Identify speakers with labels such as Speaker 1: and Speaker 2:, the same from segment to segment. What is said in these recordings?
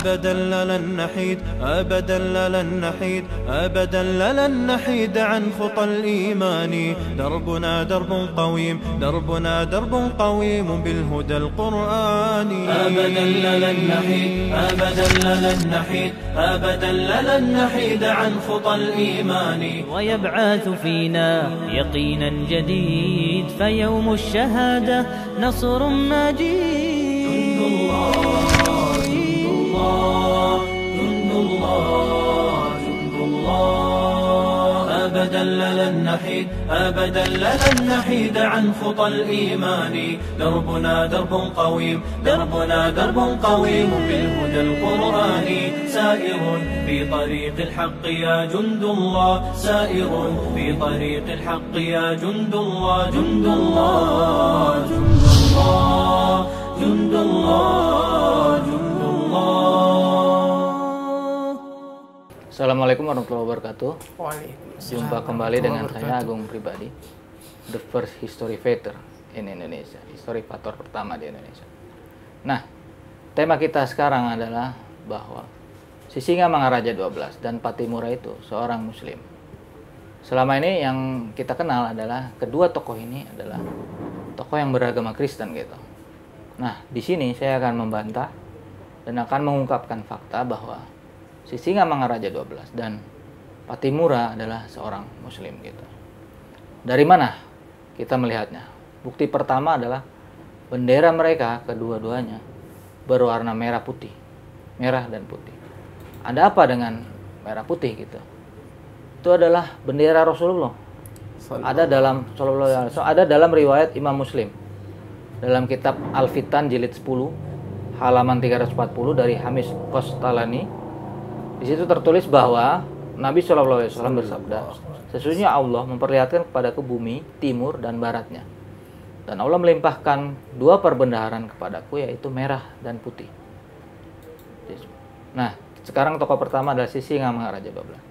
Speaker 1: أبدا لن نحيد، أبدا لن نحيد، أبدا لن نحيد عن خطى الإيمان. دربنا درب قويم، دربنا درب قويم بالهدى القرآني. أبدا لن نحيد، أبدا لن نحيد، أبدا لن نحيد عن خطى الإيمان.
Speaker 2: ويبعث فينا يقينا جديد، فيوم الشهادة نصر مجيد.
Speaker 1: جند الله، جند الله، جند الله، جند الله. أبدا لن نحيد، أبدا لن نحيد عن خطى الإيمان. دربنا درب قويم، دربنا درب قويم بالهدى القرآني. سائر في طريق الحق يا جند الله، سائر في طريق الحق يا جند الله. جند الله، جند الله، جند الله، جند الله.
Speaker 3: Assalamualaikum warahmatullahi wabarakatuh.
Speaker 4: Waalaikumsalam.
Speaker 3: Jumpa kembali dengan saya Agung Pribadi, the first history fighter in Indonesia, historivator pertama di Indonesia. Nah, tema kita sekarang adalah bahwa Sisingamangaraja 12 dan Pattimura itu seorang muslim. Selama ini yang kita kenal adalah kedua tokoh ini adalah tokoh yang beragama Kristen gitu. Nah, di sini saya akan membantah dan akan mengungkapkan fakta bahwa Sisingamangaraja 12 dan Pattimura adalah seorang muslim gitu. Dari mana kita melihatnya? Bukti pertama adalah bendera mereka kedua-duanya berwarna merah putih. Merah dan putih. Ada apa dengan merah putih gitu? Itu adalah bendera Rasulullah. Ada dalam riwayat Imam Muslim. Dalam kitab Al-Fitan jilid 10 halaman 340 dari Hamis Qastalani. Di situ tertulis bahwa Nabi SAW bersabda, sesungguhnya Allah memperlihatkan kepadaku bumi, timur dan baratnya. Dan Allah melimpahkan dua perbendaharaan kepadaku, yaitu merah dan putih. Nah, sekarang tokoh pertama adalah Sisingamangaraja 12.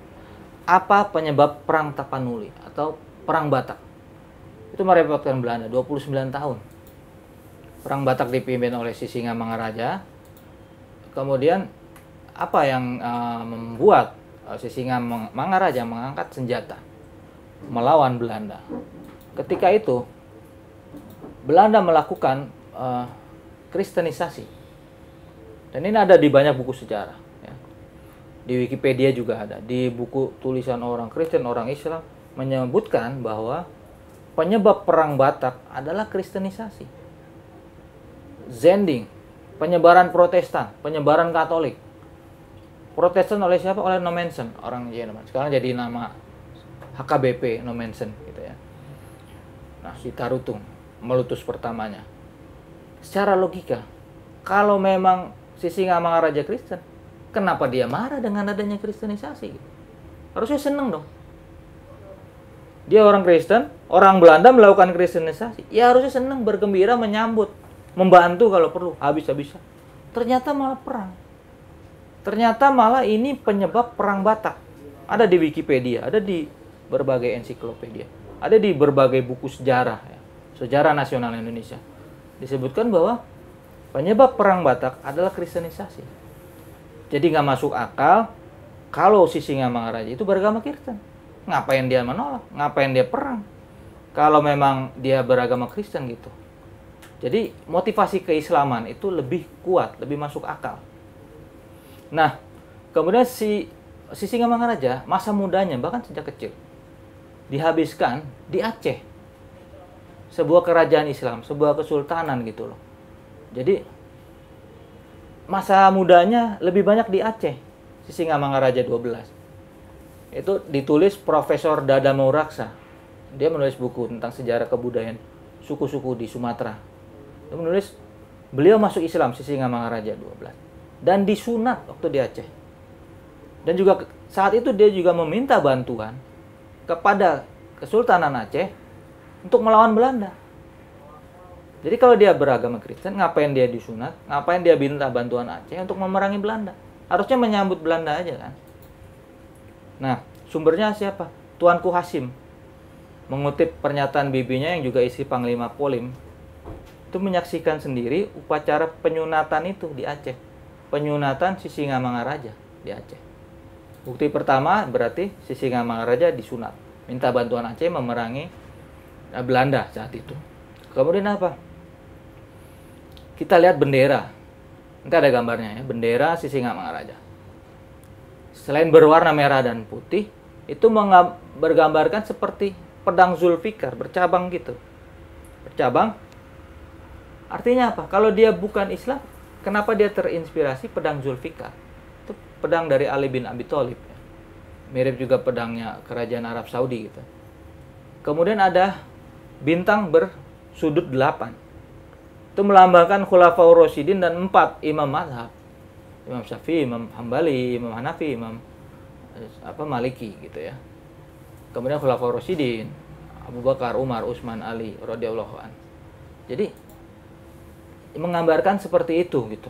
Speaker 3: Apa penyebab perang Tapanuli atau perang Batak? Itu merepotkan Belanda 29 tahun. Perang Batak dipimpin oleh Sisingamangaraja. Kemudian apa yang membuat Sisingamangaraja mengangkat senjata melawan Belanda? Ketika itu Belanda melakukan kristenisasi, dan ini ada di banyak buku sejarah ya. Di Wikipedia juga ada, di buku tulisan orang Kristen, orang Islam menyebutkan bahwa penyebab perang Batak adalah kristenisasi, Zending, penyebaran Protestan, penyebaran Katolik. Protestan oleh siapa? Oleh Nommensen, orang Jerman. Sekarang jadi nama HKBP Nommensen gitu ya. Nah, si Tarutung, meletus pertamanya. Secara logika, kalau memang Sisingamangaraja Kristen, kenapa dia marah dengan adanya kristenisasi? Harusnya seneng dong. Dia orang Kristen, orang Belanda melakukan kristenisasi. Ya harusnya seneng, bergembira, menyambut, membantu kalau perlu, habis-habisan. Ternyata malah perang. Ternyata malah ini penyebab perang Batak. Ada di Wikipedia, ada di berbagai ensiklopedia, ada di berbagai buku sejarah, ya. Sejarah nasional Indonesia. Disebutkan bahwa penyebab perang Batak adalah kristenisasi. Jadi nggak masuk akal kalau Sisingamangaraja itu beragama Kristen. Ngapain dia menolak? Ngapain dia perang? Kalau memang dia beragama Kristen gitu. Jadi motivasi keislaman itu lebih kuat, lebih masuk akal. Nah, kemudian si Sisingamangaraja masa mudanya bahkan sejak kecil dihabiskan di Aceh, sebuah kerajaan Islam, sebuah kesultanan gitu loh. Jadi masa mudanya lebih banyak di Aceh, Sisingamangaraja 12. Itu ditulis Profesor Dadamau Raksa. Dia menulis buku tentang sejarah kebudayaan suku-suku di Sumatera. Dia menulis beliau masuk Islam Sisingamangaraja 12. Dan disunat waktu di Aceh. Dan juga saat itu dia juga meminta bantuan kepada Kesultanan Aceh untuk melawan Belanda. Jadi kalau dia beragama Kristen, ngapain dia disunat? Ngapain dia minta bantuan Aceh untuk memerangi Belanda? Harusnya menyambut Belanda aja kan. Nah, sumbernya siapa? Tuanku Hasim. Mengutip pernyataan bibinya yang juga isi Panglima Polim. Itu menyaksikan sendiri upacara penyunatan itu di Aceh. penyunatan Sisingamangaraja di Aceh. Bukti pertama berarti Sisingamangaraja disunat. Minta bantuan Aceh memerangi Belanda saat itu. Kemudian apa? Kita lihat bendera. Nanti ada gambarnya ya, bendera Sisingamangaraja. Selain berwarna merah dan putih, itu bergambarkan seperti pedang Zulfikar, bercabang gitu. Bercabang. Artinya apa? Kalau dia bukan Islam, kenapa dia terinspirasi pedang Zulfikar? Itu pedang dari Ali bin Abi Thalib. Mirip juga pedangnya kerajaan Arab Saudi gitu. Kemudian ada bintang bersudut 8. Itu melambangkan Khulafaur Rasyidin dan 4 imam mazhab. Imam Syafi'i, Imam Hambali, Imam Hanafi, Imam Maliki gitu ya. Kemudian Khulafaur Rasyidin, Abu Bakar, Umar, Utsman, Ali radhiyallahu anhu. Jadi menggambarkan seperti itu gitu.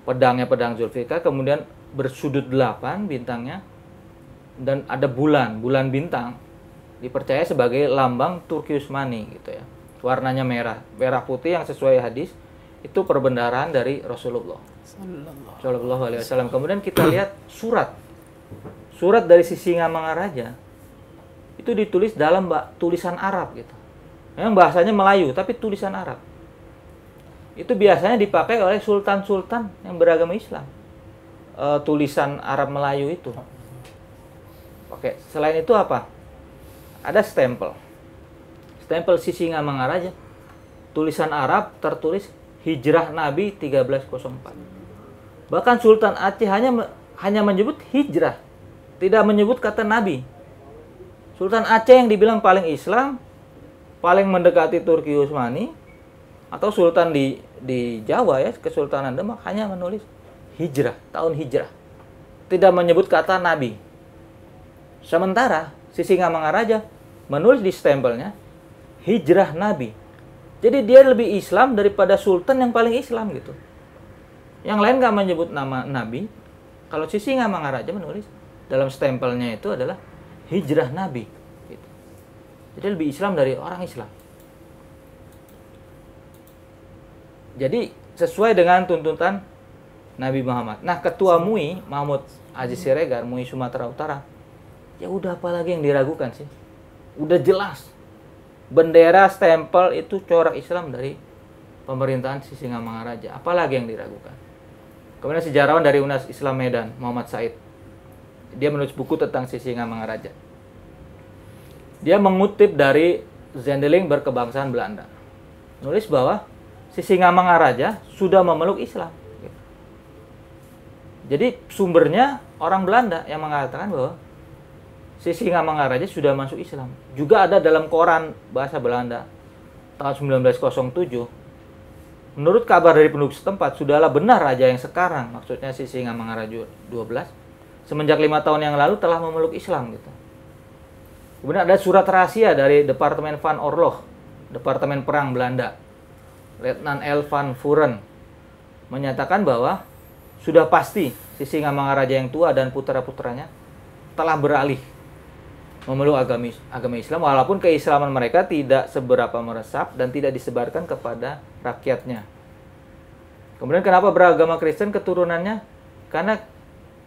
Speaker 3: Pedangnya pedang Zulfikar, kemudian bersudut 8 bintangnya, dan ada bulan bintang, dipercaya sebagai lambang Turki Utsmani gitu ya. Warnanya merah putih yang sesuai hadis itu perbendaharaan dari Rasulullah Shallallahu Alaihi Wasallam. Kemudian kita lihat surat dari Sisingamangaraja itu ditulis dalam tulisan Arab gitu. Memang bahasanya Melayu tapi tulisan Arab. Itu biasanya dipakai oleh sultan-sultan yang beragama Islam. Tulisan Arab Melayu itu. Oke, selain itu apa? Ada stempel Sisingamangaraja. Tulisan Arab tertulis Hijrah Nabi 1304. Bahkan Sultan Aceh hanya menyebut hijrah, tidak menyebut kata Nabi. Sultan Aceh yang dibilang paling Islam, paling mendekati Turki Utsmani, atau Sultan di Jawa ya, Kesultanan Demak, hanya menulis hijrah, tahun hijrah. Tidak menyebut kata Nabi. Sementara Sisingamangaraja menulis di stempelnya Hijrah Nabi. Jadi dia lebih Islam daripada Sultan yang paling Islam gitu. Yang lain nggak menyebut nama Nabi. Kalau Sisingamangaraja menulis dalam stempelnya itu adalah Hijrah Nabi. Gitu. Jadi lebih Islam dari orang Islam. Jadi sesuai dengan tuntutan Nabi Muhammad. Nah, Ketua MUI Mahmud Aziz Siregar, MUI Sumatera Utara, ya udah apalagi yang diragukan sih? Udah jelas. Bendera stempel itu corak Islam dari pemerintahan Sisingamangaraja. Apalagi yang diragukan? Kemudian sejarawan dari Unas Islam Medan, Muhammad Said, dia menulis buku tentang Sisingamangaraja. Dia mengutip dari Zendeling berkebangsaan Belanda. Nulis bahwa Sisingamangaraja sudah memeluk Islam. Jadi sumbernya orang Belanda yang mengatakan bahwa Sisingamangaraja sudah masuk Islam. Juga ada dalam koran bahasa Belanda tahun 1907. Menurut kabar dari penduduk setempat, sudahlah benar raja yang sekarang, maksudnya Sisingamangaraja 12, semenjak 5 tahun yang lalu telah memeluk Islam gitu. Kemudian ada surat rahasia dari Departemen Van Oorlog, Departemen Perang Belanda. Letnan L. van Vuren menyatakan bahwa sudah pasti Sisingamangaraja yang tua dan putra-putranya telah beralih memeluk agama Islam, walaupun keislaman mereka tidak seberapa meresap dan tidak disebarkan kepada rakyatnya. Kemudian kenapa beragama Kristen keturunannya? Karena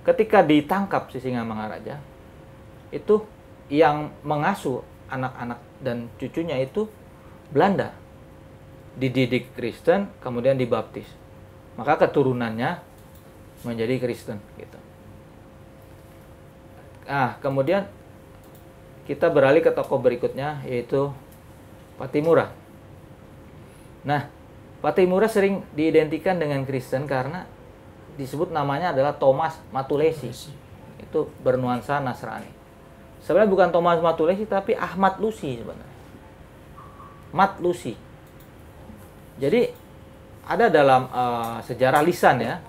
Speaker 3: ketika ditangkap Sisingamangaraja, itu yang mengasuh anak-anak dan cucunya itu Belanda. Dididik Kristen, kemudian dibaptis. Maka keturunannya menjadi Kristen gitu. Nah, kemudian kita beralih ke tokoh berikutnya, yaitu Pattimura. Nah, Pattimura sering diidentikan dengan Kristen karena disebut namanya adalah Thomas Matulesi. Itu bernuansa Nasrani. Sebenarnya bukan Thomas Matulesi, tapi Ahmad Lusi sebenarnya. Mat Lusi. Jadi ada dalam sejarah lisan ya.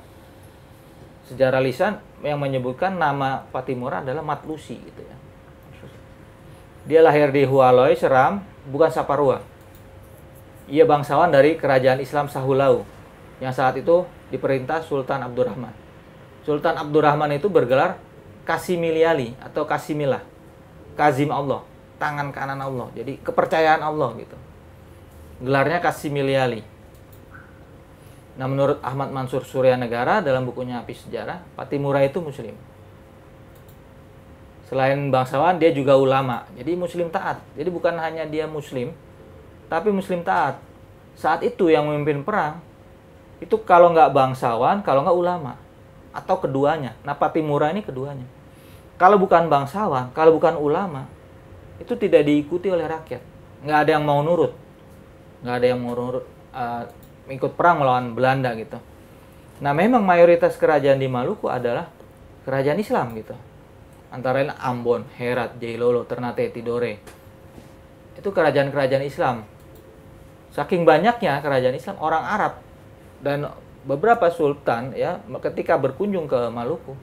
Speaker 3: Sejarah lisan yang menyebutkan nama Pattimura adalah Mat Lusi gitu ya. Dia lahir di Hualoi, Seram, bukan Saparua. Ia bangsawan dari kerajaan Islam Sahulau yang saat itu diperintah Sultan Abdurrahman. Sultan Abdurrahman itu bergelar Kasimiliali atau Kasimilah. Kazim Allah, tangan kanan Allah. Jadi kepercayaan Allah gitu. Gelarnya Kasimiliali. Nah, menurut Ahmad Mansur Suryanegara dalam bukunya Api Sejarah, Pattimura itu muslim. Selain bangsawan, dia juga ulama. Jadi muslim taat. Jadi bukan hanya dia muslim, tapi muslim taat. Saat itu yang memimpin perang, itu kalau nggak bangsawan, kalau nggak ulama. Atau keduanya. Nah, Pattimura ini keduanya. Kalau bukan bangsawan, kalau bukan ulama, itu tidak diikuti oleh rakyat. Nggak ada yang mau nurut. Nggak ada yang mau nurut ikut perang melawan Belanda gitu. Nah, memang mayoritas kerajaan di Maluku adalah kerajaan Islam gitu. Antara lain Ambon, Herat, Jailolo, Ternate, Tidore. Itu kerajaan-kerajaan Islam. Saking banyaknya kerajaan Islam, orang Arab dan beberapa sultan ya ketika berkunjung ke Maluku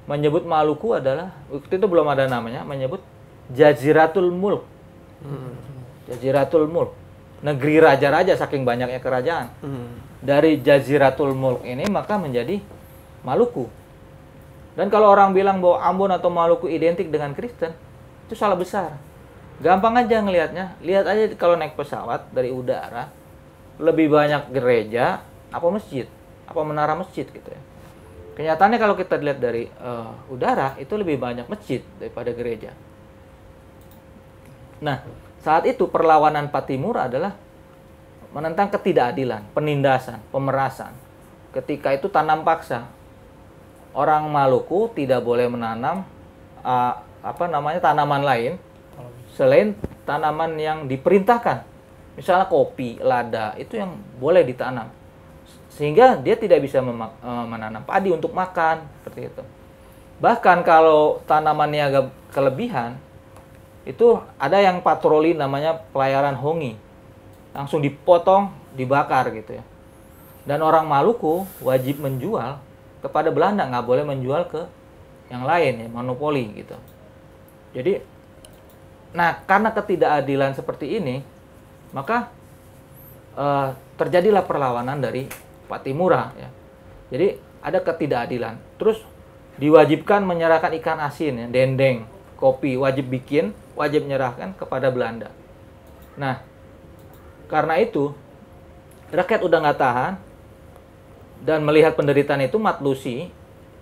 Speaker 3: menyebut Maluku adalah, waktu itu belum ada namanya, menyebut Jaziratul Mulk. Jaziratul Mulk, negeri raja-raja saking banyaknya kerajaan. Dari Jaziratul Mulk ini maka menjadi Maluku. Dan kalau orang bilang bahwa Ambon atau Maluku identik dengan Kristen, itu salah besar. Gampang aja ngelihatnya. Lihat aja kalau naik pesawat dari udara, lebih banyak gereja apa masjid, apa menara masjid gitu ya. Kenyataannya kalau kita lihat dari udara, itu lebih banyak masjid daripada gereja. Nah, saat itu perlawanan Pattimura adalah menentang ketidakadilan, penindasan, pemerasan. Ketika itu tanam paksa. Orang Maluku tidak boleh menanam tanaman lain selain tanaman yang diperintahkan. Misalnya kopi, lada, itu yang boleh ditanam. Sehingga dia tidak bisa menanam padi untuk makan, seperti itu. Bahkan kalau tanamannya agak kelebihan, itu ada yang patroli namanya pelayaran hongi. Langsung dipotong, dibakar gitu ya. Dan orang Maluku wajib menjual kepada Belanda, nggak boleh menjual ke yang lain ya, monopoli gitu. Jadi, nah karena ketidakadilan seperti ini, maka terjadilah perlawanan dari Pattimura ya. Jadi ada ketidakadilan. Terus diwajibkan menyerahkan ikan asin ya, dendeng, kopi, wajib bikin, wajib menyerahkan kepada Belanda. Nah, karena itu rakyat udah nggak tahan dan melihat penderitaan itu, Matlusi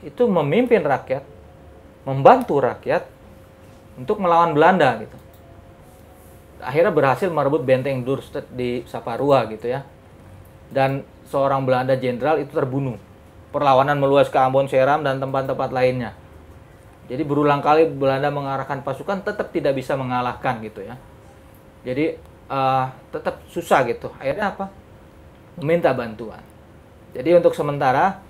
Speaker 3: itu memimpin rakyat, membantu rakyat untuk melawan Belanda gitu. Akhirnya berhasil merebut benteng Dorstad di Saparua gitu ya. Dan seorang Belanda jenderal itu terbunuh. Perlawanan meluas ke Ambon, Seram dan tempat-tempat lainnya. Jadi berulang kali Belanda mengarahkan pasukan, tetap tidak bisa mengalahkan gitu ya. Jadi tetap susah gitu. Akhirnya apa? Meminta bantuan. Jadi untuk sementara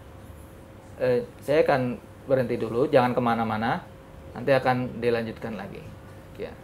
Speaker 3: saya akan berhenti dulu, jangan kemana-mana. Nanti akan dilanjutkan lagi. Ya.